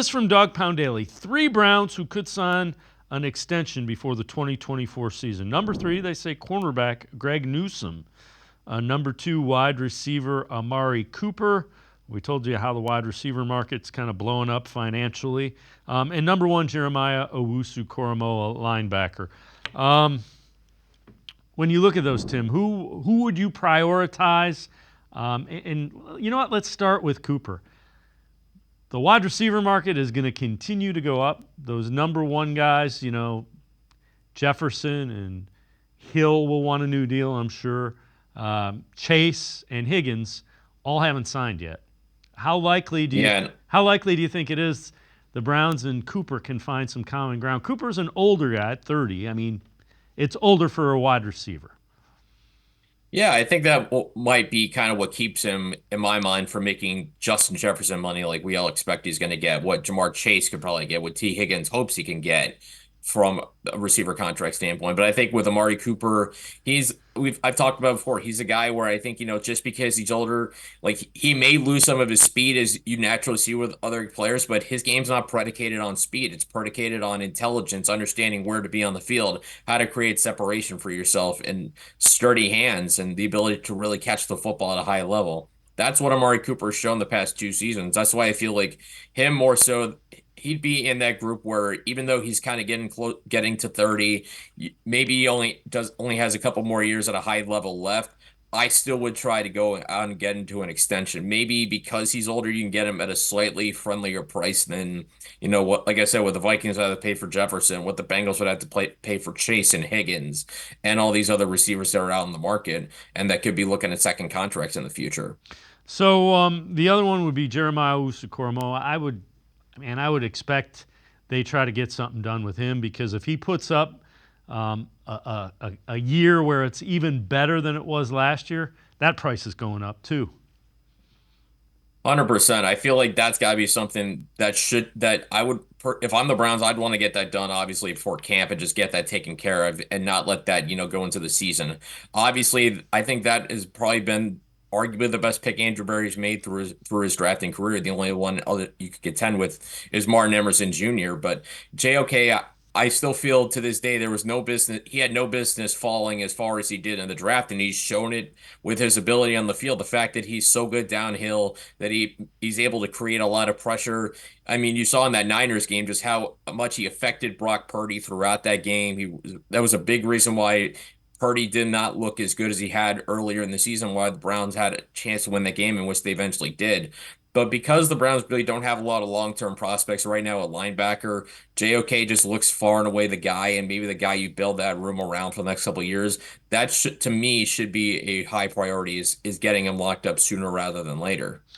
This from Dog Pound Daily. 3 Browns who could sign an extension before the 2024 season. Number 3, they say cornerback Greg Newsome. Number 2, wide receiver Amari Cooper. We told you how the wide receiver market's kind of blowing up financially. And number 1, Jeremiah Owusu-Koramoah, linebacker. When you look at those, Tim, who would you prioritize? And you know what? Let's start with Cooper. The wide receiver market is going to continue to go up. Those number 1 guys, Jefferson and Hill will want a new deal, I'm sure. Chase and Higgins all haven't signed yet. How likely do you think it is the Browns and Cooper can find some common ground? Cooper's an older guy at 30. I mean, it's older for a wide receiver. Yeah, I think that might be kind of what keeps him, in my mind, from making Justin Jefferson money like we all expect he's going to get, what Jamar Chase could probably get, what T. Higgins hopes he can get from a receiver contract standpoint. But I think with Amari Cooper, I've talked about before, he's a guy where I think, just because he's older, like he may lose some of his speed as you naturally see with other players, but his game's not predicated on speed. It's predicated on intelligence, understanding where to be on the field, how to create separation for yourself, and sturdy hands, and the ability to really catch the football at a high level. That's what Amari Cooper has shown the past 2 seasons. That's why I feel like him more so, he'd be in that group where even though he's kind of getting to 30, maybe he only has a couple more years at a high level left. I still would try to go out and get into an extension. Maybe because he's older, you can get him at a slightly friendlier price than, what, like I said, what the Vikings would have to pay for Jefferson, what the Bengals would have to pay for Chase and Higgins, and all these other receivers that are out in the market and that could be looking at second contracts in the future. So the other one would be Jeremiah Owusu-Koramoah. I would expect they try to get something done with him, because if he puts up a year where it's even better than it was last year, that price is going up too. 100%. I feel like that's got to be something that I would, if I'm the Browns, I'd want to get that done obviously before camp and just get that taken care of and not let that, go into the season. Obviously, I think that has probably been arguably the best pick Andrew Berry's made through his drafting career. The only one other you could contend with is Martin Emerson Jr. But JOK, I still feel to this day there was no business. He had no business falling as far as he did in the draft, and he's shown it with his ability on the field. The fact that he's so good downhill, that he's able to create a lot of pressure. I mean, you saw in that Niners game just how much he affected Brock Purdy throughout that game. That was a big reason why Purdy did not look as good as he had earlier in the season, why the Browns had a chance to win the game, in which they eventually did. But because the Browns really don't have a lot of long-term prospects right now at linebacker, JOK just looks far and away the guy, and maybe the guy you build that room around for the next couple of years. That should, to me, should be a high priority, is getting him locked up sooner rather than later.